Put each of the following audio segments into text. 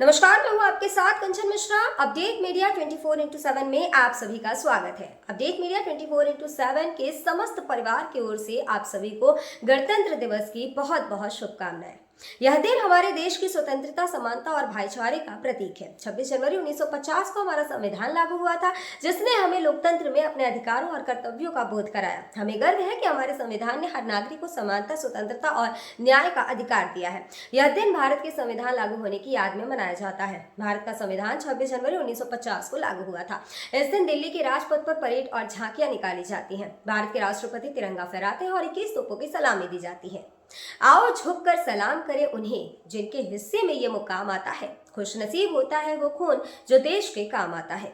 नमस्कार, मैं हूँ आपके साथ कंचन मिश्रा। अपडेट मीडिया 24x7 में आप सभी का स्वागत है। अपडेट मीडिया 24x7 के समस्त परिवार की ओर से आप सभी को गणतंत्र दिवस की बहुत बहुत शुभकामनाएं। यह दिन हमारे देश की स्वतंत्रता, समानता और भाईचारे का प्रतीक है। 26 जनवरी 1950 को हमारा संविधान लागू हुआ था, जिसने हमें लोकतंत्र में अपने अधिकारों और कर्तव्यों का बोध कराया। हमें गर्व है कि हमारे संविधान ने हर नागरिक को समानता, स्वतंत्रता और न्याय का अधिकार दिया है। यह दिन भारत के संविधान लागू होने की याद में मनाया जाता है। भारत का संविधान 26 जनवरी 1950 को लागू हुआ था। इस दिन दिल्ली के राजपथ पर परेड और झांकियां निकाली जाती हैं। भारत के राष्ट्रपति तिरंगा फहराते हैं और 21 तोपों की सलामी दी जाती है। आओ झुककर सलाम करें उन्हें जिनके हिस्से में ये मुकाम आता है। खुशनसीब होता है वो खून जो देश के काम आता है।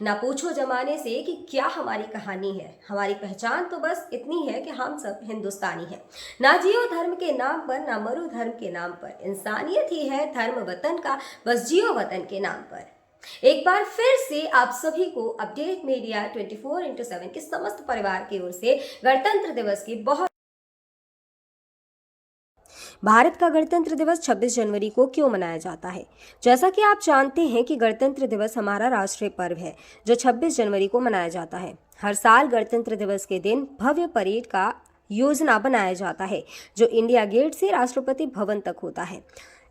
ना पूछो जमाने से कि क्या हमारी कहानी है, हमारी पहचान तो बस इतनी है कि हम सब हिंदुस्तानी हैं। ना जियो धर्म के नाम पर, ना मरो धर्म के नाम पर, इंसानियत ही है धर्म वतन का, बस जियो वतन के नाम पर। एक बार फिर से आप सभी को अपडेट मीडिया 24x7 के समस्त परिवार की ओर से गणतंत्र दिवस की बहुत। भारत का गणतंत्र दिवस 26 जनवरी को क्यों मनाया जाता है? जैसा कि आप जानते हैं कि गणतंत्र दिवस हमारा राष्ट्रीय पर्व है जो 26 जनवरी को मनाया जाता है। हर साल गणतंत्र दिवस के दिन भव्य परेड का योजना बनाया जाता है जो इंडिया गेट से राष्ट्रपति भवन तक होता है।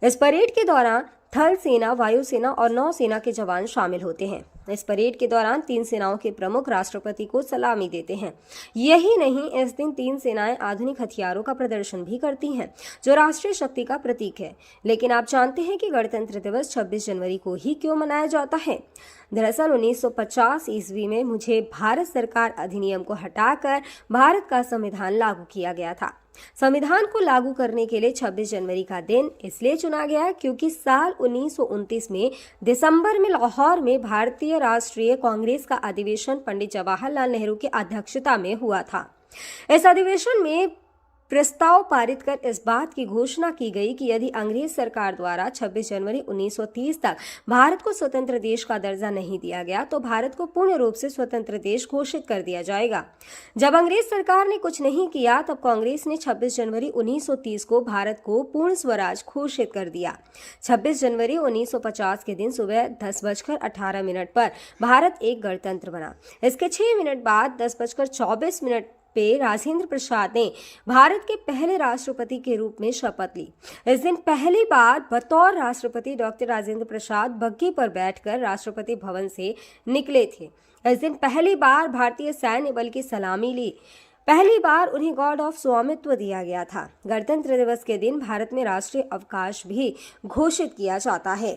इस परेड के दौरान थल सेना, वायुसेना और नौसेना के जवान शामिल होते हैं। इस परेड के दौरान तीन सेनाओं के प्रमुख राष्ट्रपति को सलामी देते हैं। यही नहीं, इस दिन तीन सेनाएं आधुनिक हथियारों का प्रदर्शन भी करती हैं जो राष्ट्रीय शक्ति का प्रतीक है। लेकिन आप जानते हैं कि गणतंत्र दिवस 26 जनवरी को ही क्यों मनाया जाता है? दरअसल 1950 ईस्वी में मुझे भारत सरकार अधिनियम को हटाकर भारत का संविधान लागू किया गया था। संविधान को लागू करने के लिए 26 जनवरी का दिन इसलिए चुना गया क्योंकि साल 1929 में दिसंबर में लाहौर में भारतीय राष्ट्रीय कांग्रेस का अधिवेशन पंडित जवाहरलाल नेहरू की अध्यक्षता में हुआ था। इस अधिवेशन में प्रस्ताव पारित कर इस बात की घोषणा की गई कि यदि अंग्रेज सरकार द्वारा 26 जनवरी 1930 तक भारत को स्वतंत्र देश का दर्जा नहीं दिया गया तो भारत को पूर्ण रूप से स्वतंत्र देश घोषित कर दिया जाएगा। जब अंग्रेज सरकार ने कुछ नहीं किया तब कांग्रेस ने 26 जनवरी 1930 को भारत को पूर्ण स्वराज घोषित कर दिया। 26 जनवरी 1950 के दिन सुबह 10:18 पर भारत एक गणतंत्र बना। इसके 6 मिनट बाद 10:24 पे राजेंद्र प्रसाद ने भारत के पहले राष्ट्रपति के रूप में शपथ ली। इस दिन पहली बार बतौर राष्ट्रपति डॉक्टर राजेंद्र प्रसाद बग्घी पर बैठकर राष्ट्रपति भवन से निकले थे। इस दिन पहली बार भारतीय सैन्य बल की सलामी ली। पहली बार उन्हें गॉड ऑफ स्वामित्व दिया गया था। गणतंत्र दिवस के दिन भारत में राष्ट्रीय अवकाश भी घोषित किया जाता है।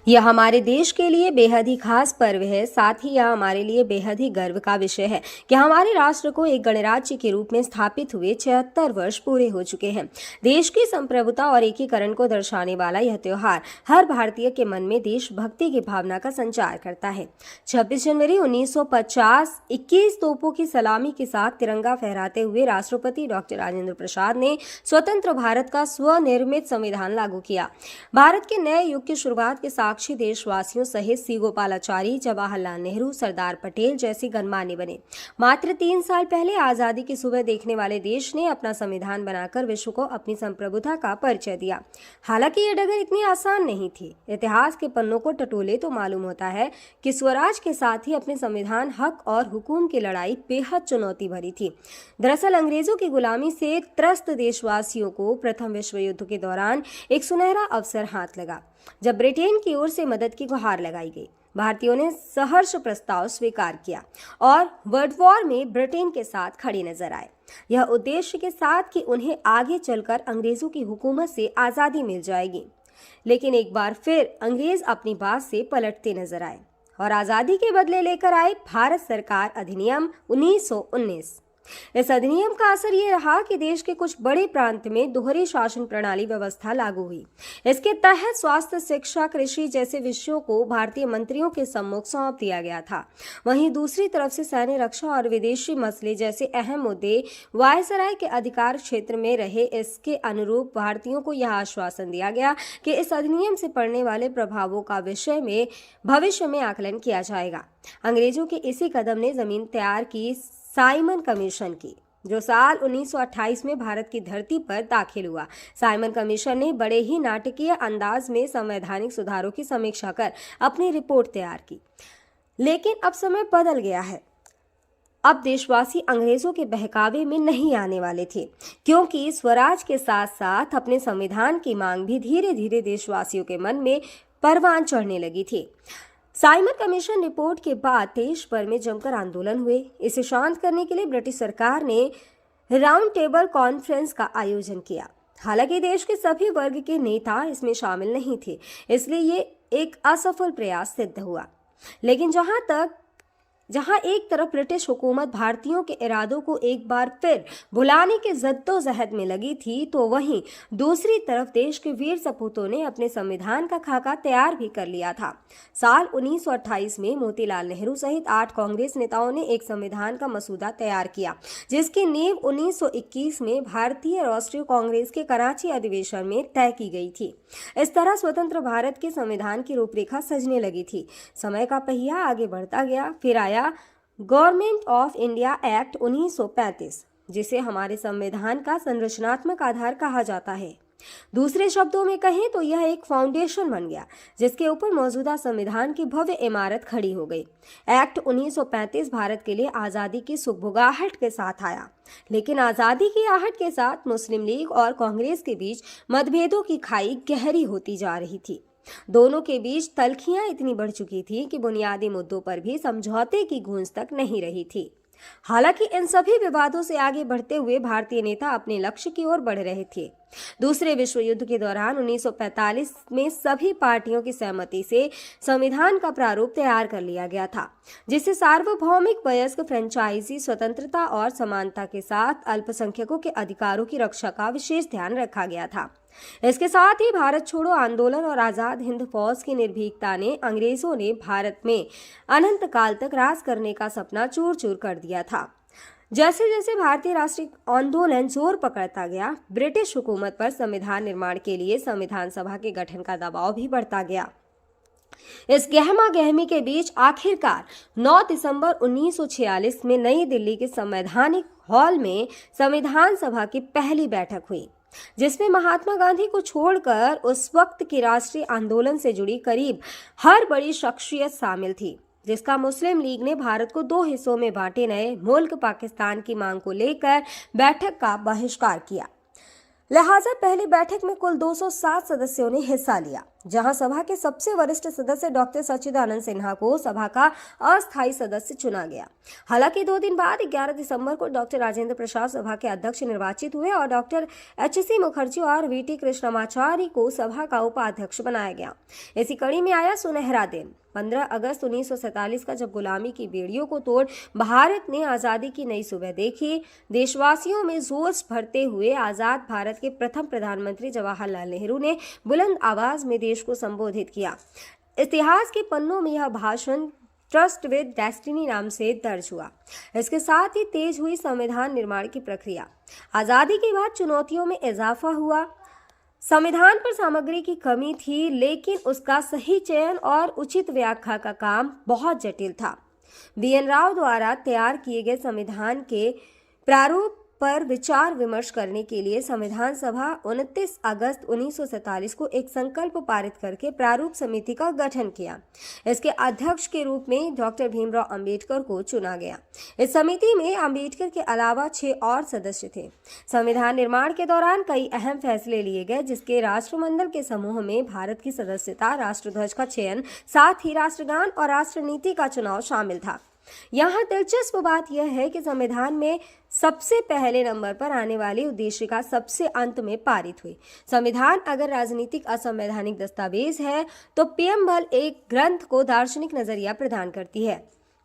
यह हमारे देश के लिए बेहद ही खास पर्व है। साथ ही यह हमारे लिए बेहद ही गर्व का विषय है कि हमारे राष्ट्र को एक गणराज्य के रूप में स्थापित हुए 76 वर्ष पूरे हो चुके हैं। देश की संप्रभुता और एकीकरण को दर्शाने वाला यह त्योहार हर भारतीय के मन में देशभक्ति की भावना का संचार करता है। 26 जनवरी 1950 21 तोपों की सलामी के साथ तिरंगा फहराते हुए राष्ट्रपति डॉक्टर राजेंद्र प्रसाद ने स्वतंत्र भारत का स्वनिर्मित संविधान लागू किया। भारत के नए युग की शुरुआत के साक्षी देशवासियों सहित सी गोपालाचारी, जवाहरलाल नेहरू, सरदार पटेल जैसे गणमान्य बने। मात्र 3 साल पहले आजादी की सुबह देखने वाले देश ने अपना संविधान बनाकर विश्व को अपनी संप्रभुता का परिचय दिया। हालांकि ये डगर इतनी आसान नहीं थी। इतिहास के पन्नों को टटोले तो मालूम होता है कि स्वराज के साथ ही अपने संविधान, हक और हुकूम की लड़ाई बेहद चुनौती भरी थी। दरअसल अंग्रेजों की गुलामी से त्रस्त देशवासियों को प्रथम विश्व युद्ध के दौरान एक सुनहरा अवसर हाथ लगा जब ब्रिटेन की ओर से मदद की गुहार लगाई गई। भारतीयों ने सहर्ष प्रस्ताव स्वीकार किया और वर्ल्ड वॉर में ब्रिटेन के साथ खड़े नजर आए। यह उद्देश्य के साथ कि उन्हें आगे चलकर अंग्रेजों की हुकूमत से आज़ादी मिल जाएगी। लेकिन एक बार फिर अंग्रेज अपनी बात से पलटते नजर आए और आज़ादी के बदले लेकर आए भारत सरकार अधिनियम 1919। इस अधिनियम का असर ये रहा कि देश के कुछ बड़े प्रांत में दोहरी शासन प्रणाली व्यवस्था लागू हुई। इसके तहत स्वास्थ्य, शिक्षा, कृषि जैसे विषयों को भारतीय मंत्रियों के सम्मुख सौंप दिया गया था। वहीं दूसरी तरफ से सैन्य, रक्षा और विदेशी मसले जैसे अहम मुद्दे वायसराय के अधिकार क्षेत्र में रहे। इसके अनुरूप भारतीयों को यह आश्वासन दिया गया कि इस अधिनियम से पड़ने वाले प्रभावों का विषय में भविष्य में आकलन किया जाएगा। अंग्रेजों के इसी कदम ने जमीन तैयार की साइमन कमीशन की। जो साल 1928 में भारत की धरती पर दाखिल हुआ। साइमन कमीशन ने बड़े ही नाटकीय अंदाज में संवैधानिक सुधारों की समीक्षा कर अपनी रिपोर्ट तैयार की। लेकिन अब समय बदल गया है। अब देशवासी अंग्रेजों के बहकावे में नहीं आने वाले थे, क्योंकि स्वराज के साथ साथ अपने संविधान की मांग भी धीरे धीरे देशवासियों के मन में परवान चढ़ने लगी थी। साइमन कमीशन रिपोर्ट के बाद देश भर में जमकर आंदोलन हुए। इसे शांत करने के लिए ब्रिटिश सरकार ने राउंड टेबल कॉन्फ्रेंस का आयोजन किया। हालांकि देश के सभी वर्ग के नेता इसमें शामिल नहीं थे, इसलिए ये एक असफल प्रयास सिद्ध हुआ। लेकिन जहां एक तरफ ब्रिटिश हुकूमत भारतीयों के इरादों को एक बार फिर भुलाने के जद्दोजहद में लगी थी, तो वहीं दूसरी तरफ देश के वीर सपूतों ने अपने संविधान का खाका तैयार भी कर लिया था। साल 1928 में मोतीलाल नेहरू सहित 8 कांग्रेस नेताओं ने एक संविधान का मसूदा तैयार किया, जिसकी नींव 1921 में भारतीय राष्ट्रीय कांग्रेस के कराची अधिवेशन में तय की गई थी। इस तरह स्वतंत्र भारत के संविधान की रूपरेखा सजने लगी थी। समय का पहिया आगे बढ़ता गया। फिर आया गवर्नमेंट ऑफ इंडिया एक्ट 1935, जिसे हमारे संविधान का संरचनात्मक आधार कहा जाता है। दूसरे शब्दों में कहें तो यह एक फाउंडेशन बन गया, जिसके ऊपर मौजूदा संविधान की भव्य इमारत खड़ी हो गई। एक्ट 1935 भारत के लिए आज़ादी की सुगबुगाहट के साथ आया, लेकिन आज़ादी की आहट के साथ मुस्लिम लीग और कांग्रेस के बीच मतभेदों की खाई गहरी होती जा रही थी। दोनों के बीच तल्खियां इतनी बढ़ चुकी थी कि बुनियादी मुद्दों पर भी समझौते की गूंज तक नहीं रही थी। हालांकि इन सभी विवादों से आगे बढ़ते हुए भारतीय नेता अपने लक्ष्य की ओर बढ़ रहे थे। दूसरे विश्व युद्ध के दौरान 1945 में सभी पार्टियों की सहमति से संविधान का प्रारूप तैयार कर लिया गया था, जिसे सार्वभौमिक वयस्क फ्रेंचाइजी स्वतंत्रता और समानता के साथ अल्पसंख्यकों के अधिकारों की रक्षा का विशेष ध्यान रखा गया था। इसके साथ ही भारत छोड़ो आंदोलन और आजाद हिंद फौज की निर्भीकता ने अंग्रेजों ने भारत में अनंत काल तक राज करने का सपना चूर चूर कर दिया था। जैसे जैसे भारतीय राष्ट्रीय आंदोलन जोर पकड़ता गया, ब्रिटिश हुकूमत पर संविधान निर्माण के लिए संविधान सभा के गठन का दबाव भी बढ़ता गया। इस गहमा गहमी के बीच आखिरकार 9 दिसंबर 1946 में नई दिल्ली के संवैधानिक हॉल में संविधान सभा की पहली बैठक हुई, जिसमें महात्मा गांधी को छोड़कर उस वक्त के राष्ट्रीय आंदोलन से जुड़ी करीब हर बड़ी शख्सियत शामिल थी, जिसका मुस्लिम लीग ने भारत को 2 हिस्सों में बांटे नए मुल्क पाकिस्तान की मांग को लेकर बैठक का बहिष्कार किया। लिहाजा पहली बैठक में कुल 207 सदस्यों ने हिस्सा लिया, जहां सभा के सबसे वरिष्ठ सदस्य डॉक्टर सच्चिदानंद सिन्हा को सभा का अस्थायी सदस्य चुना गया। हालांकि 2 दिन बाद 11 दिसंबर को डॉक्टर राजेंद्र प्रसाद सभा के अध्यक्ष निर्वाचित हुए और डॉक्टर HC मुखर्जी और VT कृष्णमाचारी को सभा का उपाध्यक्ष बनाया गया। इसी कड़ी में आया सुनहरा दिन 15 अगस्त 1947 का, जब गुलामी की बेड़ियों को तोड़ भारत ने आज़ादी की नई सुबह देखी। देशवासियों में जोश भरते हुए आज़ाद भारत के प्रथम प्रधानमंत्री जवाहरलाल नेहरू ने बुलंद आवाज में देश को संबोधित किया। इतिहास के पन्नों में यह भाषण ट्रस्ट विद डेस्टिनी नाम से दर्ज हुआ। इसके साथ ही तेज हुई संविधान निर्माण की प्रक्रिया। आज़ादी के बाद चुनौतियों में इजाफा हुआ। संविधान पर सामग्री की कमी थी, लेकिन उसका सही चयन और उचित व्याख्या का काम बहुत जटिल था। BN राव द्वारा तैयार किए गए संविधान के प्रारूप पर विचार विमर्श करने के लिए संविधान सभा 29 अगस्त 1947 को एक संकल्प पारित करके प्रारूप समिति का गठन किया। इसके अध्यक्ष के रूप में डॉक्टर भीमराव अंबेडकर को चुना गया। इस समिति में अंबेडकर के अलावा 6 और सदस्य थे। संविधान निर्माण के दौरान कई अहम फैसले लिए गए, जिसके राष्ट्रमंडल के समूह में भारत की सदस्यता, राष्ट्रध्वज का चयन, साथ ही राष्ट्रगान और राष्ट्रनीति का चुनाव शामिल था। यहाँ दिलचस्प बात यह है कि संविधान में सबसे पहले नंबर पर आने वाली उद्देशिका सबसे अंत में पारित हुई। संविधान अगर राजनीतिक असंवैधानिक दस्तावेज है, तो पीएमबल एक ग्रंथ को दार्शनिक नजरिया प्रदान करती है।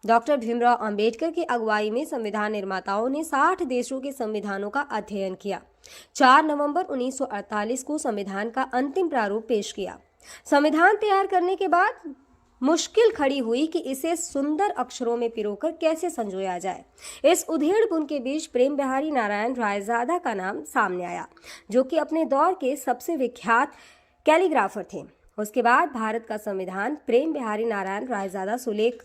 डॉक्टर भीमराव अंबेडकर की अगुवाई में संविधान निर्माताओं ने 60 देशों के संविधानों का अध्ययन किया। 4 नवंबर 1948 को संविधान का अंतिम प्रारूप पेश किया। संविधान तैयार करने के बाद मुश्किल खड़ी हुई कि इसे सुंदर अक्षरों में पिरोकर कैसे संजोया जाए। इस उधेड़-बुन के बीच प्रेम बिहारी नारायण रायजादा का नाम सामने आया, जो कि अपने दौर के सबसे विख्यात कैलीग्राफर थे। उसके बाद भारत का संविधान प्रेम बिहारी नारायण रायजादा सुलेख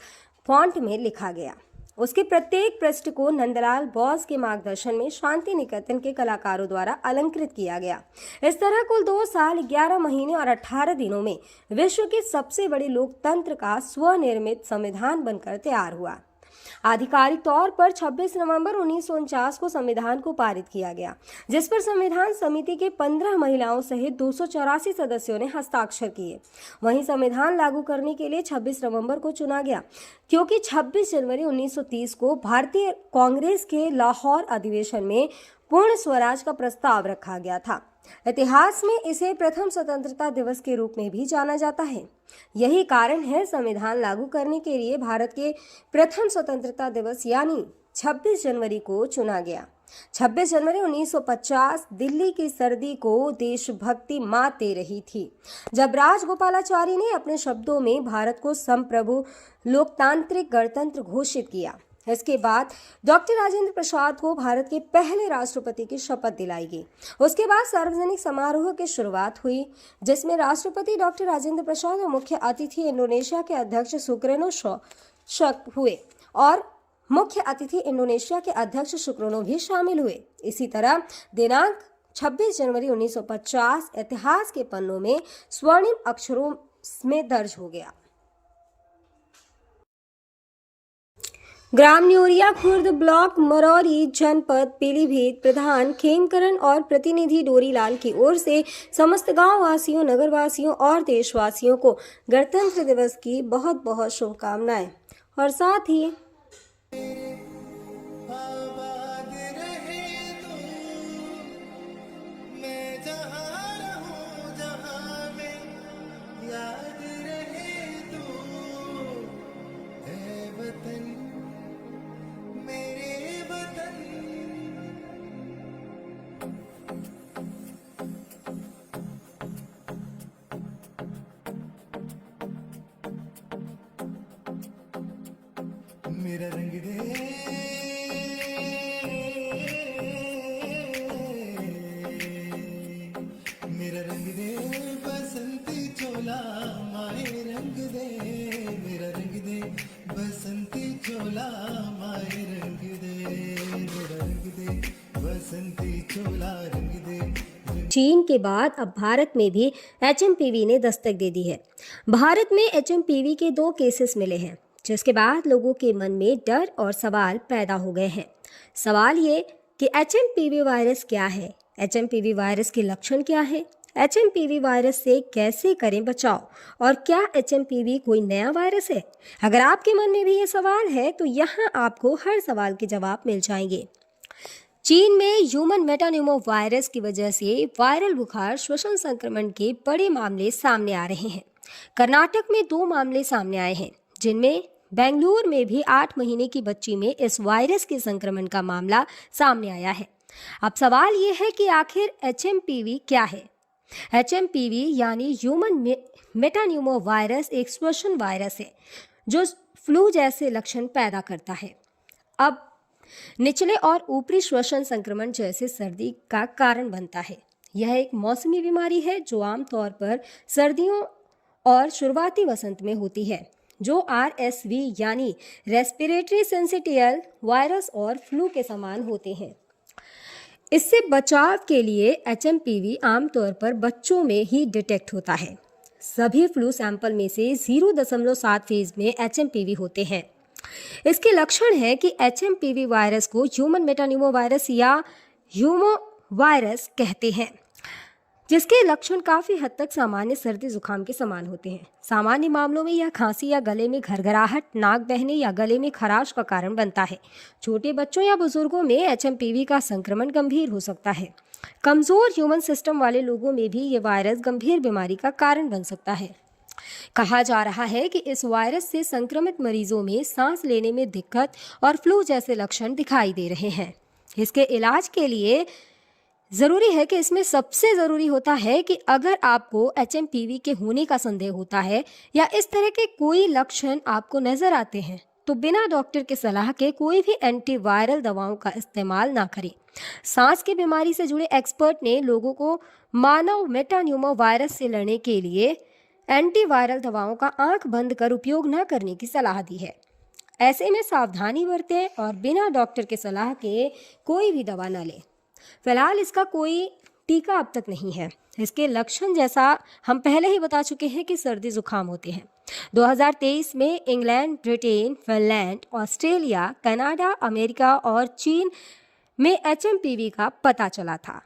फॉन्ट में लिखा गया। उसके प्रत्येक पृष्ठ को नंदलाल बोस के मार्गदर्शन में शांति निकेतन के कलाकारों द्वारा अलंकृत किया गया। इस तरह कुल 2 साल 11 महीने और 18 दिनों में विश्व के सबसे बड़े लोकतंत्र का स्वनिर्मित संविधान बनकर तैयार हुआ। आधिकारिक तौर पर 26 नवंबर 1949 को संविधान को पारित किया गया, जिस पर संविधान समिति के 15 महिलाओं सहित 284 सदस्यों ने हस्ताक्षर किए। वहीं संविधान लागू करने के लिए 26 नवंबर को चुना गया, क्योंकि 26 जनवरी 1930 को भारतीय कांग्रेस के लाहौर अधिवेशन में पूर्ण स्वराज का प्रस्ताव रखा गया था। इतिहास में इसे प्रथम स्वतंत्रता दिवस के रूप में भी जाना जाता है। यही कारण है संविधान लागू करने के लिए भारत के प्रथम स्वतंत्रता दिवस यानी 26 जनवरी को चुना गया। 26 जनवरी 1950 दिल्ली की सर्दी को देशभक्ति मात दे रही थी, जब राजगोपालाचारी ने अपने शब्दों में भारत को संप्रभु लोकतांत्रिक गणतंत्र घोषित किया। इसके बाद डॉक्टर राजेंद्र प्रसाद को भारत के पहले राष्ट्रपति की शपथ दिलाई गई। उसके बाद सार्वजनिक समारोह की शुरुआत हुई, जिसमें राष्ट्रपति डॉक्टर राजेंद्र प्रसाद और मुख्य अतिथि इंडोनेशिया के अध्यक्ष सुकर्नो हुए और मुख्य अतिथि इंडोनेशिया के अध्यक्ष सुकर्नो भी शामिल हुए। इसी तरह दिनांक 26 जनवरी 1950 इतिहास के पन्नों में स्वर्णिम अक्षरों में दर्ज हो गया। ग्राम न्योरिया खुर्द ब्लॉक मरौरी जनपद पीलीभीत प्रधान खेमकरण और प्रतिनिधि डोरीलाल की ओर से समस्त गांव वासियों, नगर वासियों और देशवासियों को गणतंत्र दिवस की बहुत बहुत शुभकामनाएं। और साथ ही मेरा रंग दे, मेरा रंग दे बसंती चोला माए रंग दे, मेरा रंग दे बसंती चोला माए रंग दे, मेरा रंग दे बसंती चोला रंग दे। चीन के बाद अब भारत में भी एचएमपीवी ने दस्तक दे दी है। भारत में एचएमपीवी के 2 केसेस मिले हैं, जिसके बाद लोगों के मन में डर और सवाल पैदा हो गए हैं। सवाल ये कि एचएमपीवी वायरस क्या है, एचएमपीवी वायरस के लक्षण क्या है, एचएमपीवी वायरस से कैसे करें बचाव और क्या एचएमपीवी कोई नया वायरस है। अगर आपके मन में भी ये सवाल है तो यहाँ आपको हर सवाल के जवाब मिल जाएंगे। चीन में ह्यूमन मेटान्यूमो वायरस की वजह से वायरल बुखार श्वसन संक्रमण के बड़े मामले सामने आ रहे हैं। कर्नाटक में 2 मामले सामने आए हैं, जिनमें बेंगलुरु में भी 8 महीने की बच्ची में इस वायरस के संक्रमण का मामला सामने आया है। अब सवाल ये है कि आखिर एचएमपीवी क्या है। एचएमपीवी यानी ह्यूमन मेटान्यूमो वायरस एक श्वसन वायरस है जो फ्लू जैसे लक्षण पैदा करता है। अब निचले और ऊपरी श्वसन संक्रमण जैसे सर्दी का कारण बनता है। यह एक मौसमी बीमारी है जो आमतौर पर सर्दियों और शुरुआती वसंत में होती है, जो RSV यानी रेस्पिरेटरी सिंसिटियल वायरस और फ्लू के समान होते हैं। इससे बचाव के लिए एचएमपीवी आमतौर पर बच्चों में ही डिटेक्ट होता है। सभी फ्लू सैंपल में से 0.7 फेज में एचएमपीवी होते हैं। इसके लक्षण है कि एचएमपीवी वायरस को ह्यूमन मेटान्यूमो वायरस या ह्यूमो वायरस कहते हैं, जिसके लक्षण काफ़ी हद तक सामान्य सर्दी जुकाम के समान होते हैं। सामान्य मामलों में यह खांसी या गले में घरघराहट, नाक बहने या गले में खराश का कारण बनता है। छोटे बच्चों या बुजुर्गों में एचएमपीवी का संक्रमण गंभीर हो सकता है। कमज़ोर ह्यूमन सिस्टम वाले लोगों में भी ये वायरस गंभीर बीमारी का कारण बन सकता है। कहा जा रहा है कि इस वायरस से संक्रमित मरीजों में सांस लेने में दिक्कत और फ्लू जैसे लक्षण दिखाई दे रहे हैं। इसके इलाज के लिए ज़रूरी है कि इसमें सबसे ज़रूरी होता है कि अगर आपको एचएमपीवी के होने का संदेह होता है या इस तरह के कोई लक्षण आपको नज़र आते हैं तो बिना डॉक्टर के सलाह के कोई भी एंटीवायरल दवाओं का इस्तेमाल ना करें। सांस की बीमारी से जुड़े एक्सपर्ट ने लोगों को मानव मेटान्यूमो वायरस से लड़ने के लिए एंटीवायरल दवाओं का आंख बंद कर उपयोग न करने की सलाह दी है। ऐसे में सावधानी बरतें और बिना डॉक्टर के सलाह के कोई भी दवा न लें। फिलहाल इसका कोई टीका अब तक नहीं है। इसके लक्षण जैसा हम पहले ही बता चुके हैं कि सर्दी जुकाम होते हैं। 2023 में England, Britain, Finland, Australia, Canada, America और चीन में HMPV का पता चला था।